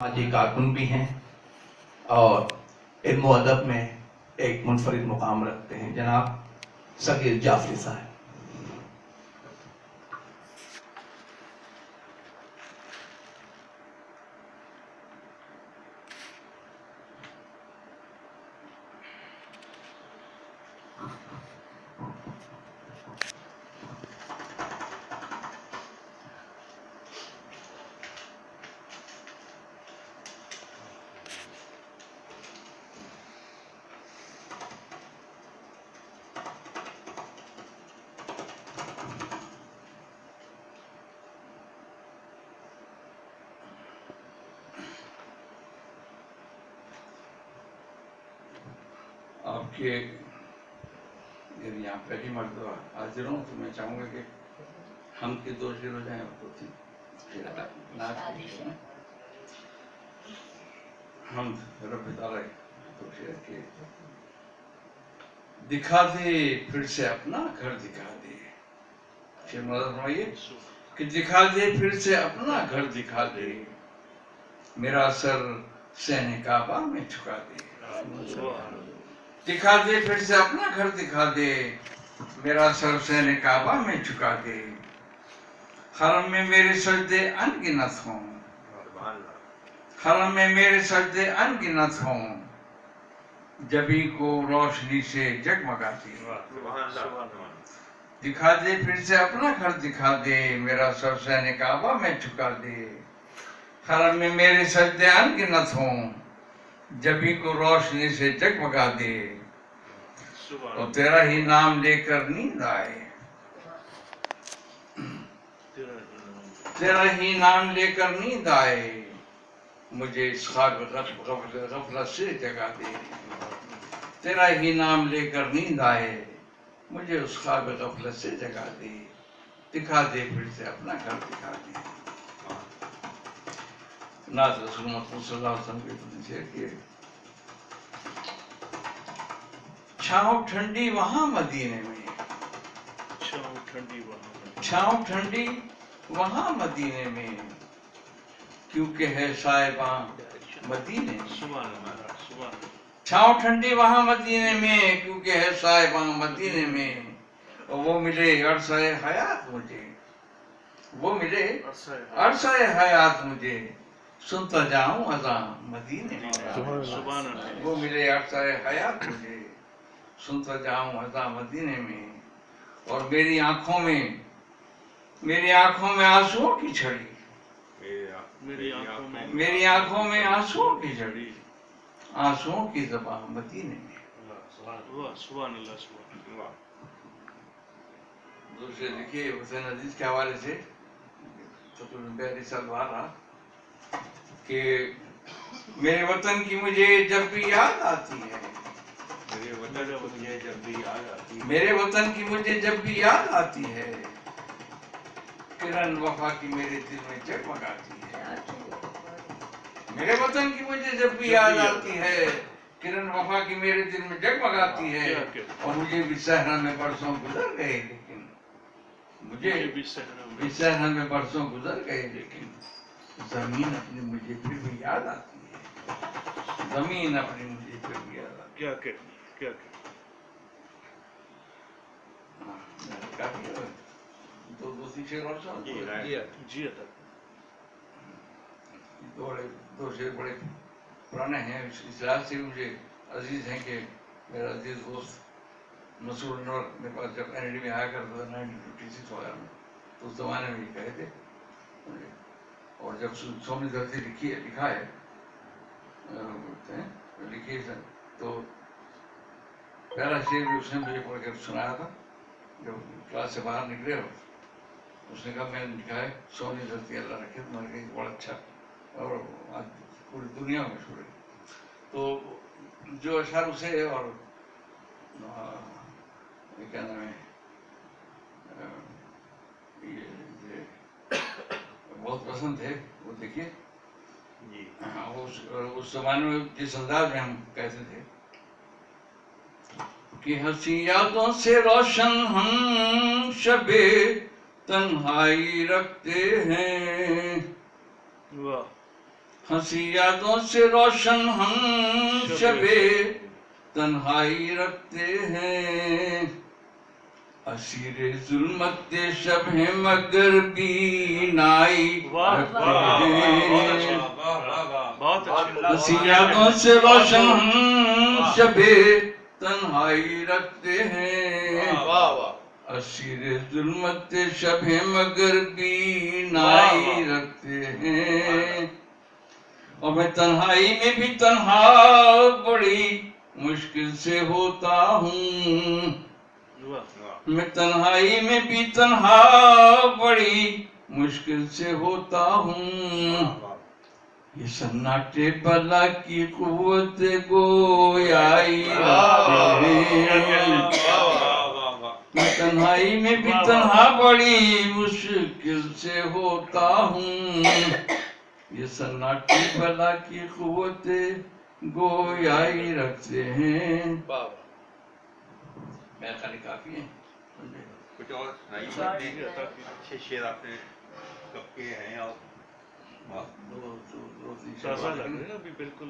سماجی کارکن بھی ہیں اور علم و ادب میں ایک منفرد مقام رکھتے ہیں، جناب صغیر جعفری صاحب۔ آپ کے یہاں پہلی مرتبہ حاضر ہوں تو میں چاہوں گا کہ ہم کے دو شعر ہو جائیں تو ہم رب تعالی دو شعر کے دکھا دے پھر سے اپنا گھر دکھا دے، شعر مدد فرمائیے کہ دکھا دے پھر سے اپنا گھر دکھا دے، میرا سر سہن کعبہ میں جھکا دے، دکھا دے پھر سے اپنا گھر دکھا دے، میرا سر سہن کعبہ میں جھکا دے، حرم میں میرے سجدے انگنت ہوں، حرم میں میرے سجدے انگنت ہوں، جبھی کو روشنی سے جگمگاتی، دکھا دے پھر سے اپنا گھر دکھا دے، میرا سر سہن کعبہ میں جھکا دے، حرم میں میرے سجدے انگنت ہوں، جبھی کو روشنی سے جگمگا دے، اور تیرا ہی نام لے کر نیند آئے، تیرا ہی نام لے کر نیند آئے، مجھے اس خواب غفلت سے جگا دے، تیرا ہی نام لے کر نیند آئے، مجھے اس خواب غفلت سے جگا دے، دکھا دے پھر سے اپنا گھر دکھا دے۔ نعت رسول محمد صلی اللہ علیہ وسلم کے شعر کیے، چھاؤں ٹھنڈی وہاں مدینے میں، چھاؤں ٹھنڈی وہاں مدینے میں، کیونکہ ہے صاحباں مدینے میں، چھاؤں ٹھنڈی وہاں مدینے میں، کیونکہ ہے صاحباں مدینے میں، اور وہ ملے عرصہ حیات مجھے، وہ ملے عرصہ حیات مجھے، سنتا جاؤں اذاں مدینے میں، وہ ملے عرصہ حیات مجھے، سنتا جاؤں اذاں مدینے میں، اور میری آنکھوں میں آنسوؤں کی جھڑی، میری آنکھوں میں آنسوؤں کی جھڑی، آنسوؤں کی زبان مدینے میں۔ دوسرے لکھیے حسین عزیز کے حوالے سے بہری سلوار رہا کہ میرے وطن کی مجھے جب بھی یاد آتی ہے، میرے وطن کی مجھے جب بھی یاد آتی ہے، کرن وفا کی میرے دل میں جگمگاتی ہے، میرے وطن کی مجھے جب بھی یاد آتی ہے، کرن وفا کی میرے دل میں جگمگاتی ہے، اور مجھے بھی صحرا میں برسوں گزر گئے، لیکن مجھے بھی صحرا میں برسوں گزر گئے، لیکن زمین اپنی مجھے پھر بھی یاد آتی ہے، زمین اپنی مجھے پھر بھی یاد آتی ہے۔ کیا دوسری شعر اور سن دو شعر بڑے پرانے ہیں، اس لحاظ سے مجھے عزیز ہیں کہ میرا عزیز دوست مسعود انور میرے پاس جب این ای ڈی میں آیا کرتا تھا 1956 وغیرہ میں، تو اس زمانے میں یہ کہے تھے، اور جب سومی دھرتی لکھا ہے لکھی تو پہلا شعر بھی اس نے مجھے پڑھ کر سنایا تھا جب کلاس سے باہر نکلے ہو، اس نے کہا میں نے لکھا ہے سونی دھرتی اللہ رکھے، تو میں نے کہا بڑا اچھا اور آج پوری دنیا میں مشہور ہے، تو جو اشعار اسے اور کیا نام ہے بہت پسند تھے، وہ دیکھیے اس زمانے میں جس انداز میں ہم کہتے تھے کہ ہنسی یادوں سے روشن ہم شب تنہائی رکھتے ہیں، ہنسی یادوں سے روشن ہم شبے تنہائی رکھتے ہیں، اسیر ظلمت شب ہیں مگر بینائی رکھتے ہیں، ہنسی یادوں سے روشن ہم شبے تنہائی رکھتے ہیں، اسیر ظلمت شب ہیں مگر بینائی رکھتے ہیں، اور میں تنہائی میں بھی تنہا بڑی مشکل سے ہوتا ہوں، میں تنہائی میں بھی تنہا بڑی مشکل سے ہوتا ہوں، یہ سناٹے بلا کی قوت گویائی رکھتے ہیں، میں تنہائی میں بھی تنہا بڑی مشکل سے ہوتا ہوں، یہ سناٹے بلا کی قوت گویائی رکھتے ہیں۔ میرے خالی کافی ہیں، کچھ اور سنائیے، اچھے شعر آپ نے کب کے ہیں اور تازہ لگ رہے ہیں ابھی بالکل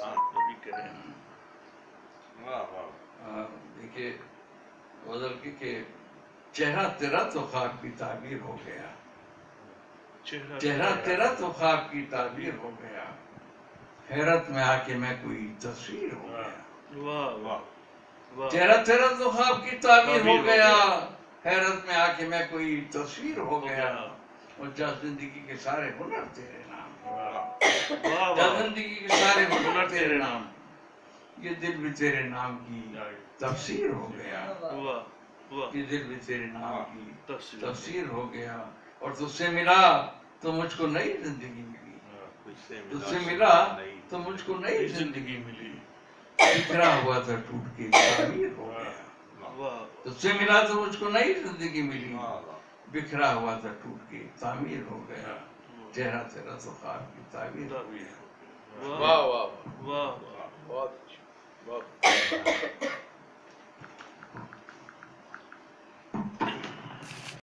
ابھی کریں۔ واہ واہ، دیکھیے غزل کہ چہرہ تیرا تو خواب کی تعبیر ہو گیا، چہرہ تیرا تو خواب کی تعبیر ہو گیا، حیرت میں آ کے میں کوئی تصویر ہو گیا، واہ واہ واہ، چہرہ تیرا تو خواب کی تعبیر ہو گیا، حیرت میں آ کے میں کوئی تصویر ہو گیا، اور جا زندگی کے سارے ہنر تیرے نام، جا زندگی کے سارے ہنر تیرے نام، یہ دل بھی تیرے نام کی تفسیر ہو گیا، یہ دل بھی تیرے نام کی تفسیر ہو گیا، اور تجھ سے ملا تو مجھ کو نئی زندگی ملی، تجھ سے ملا تو مجھ کو نئی زندگی ملی، بکھرا ہوا تھا ٹوٹ کے تعمیر ہو گیا، تجھ سے ملا تو مجھ کو نئی زندگی ملی، بکھرا ہوا تھا ٹوٹ کے تعمیر ہو گیا، چہرہ تیرا تو خواب کی تعبیر ہو گیا۔ واہ واہ واہ، بہت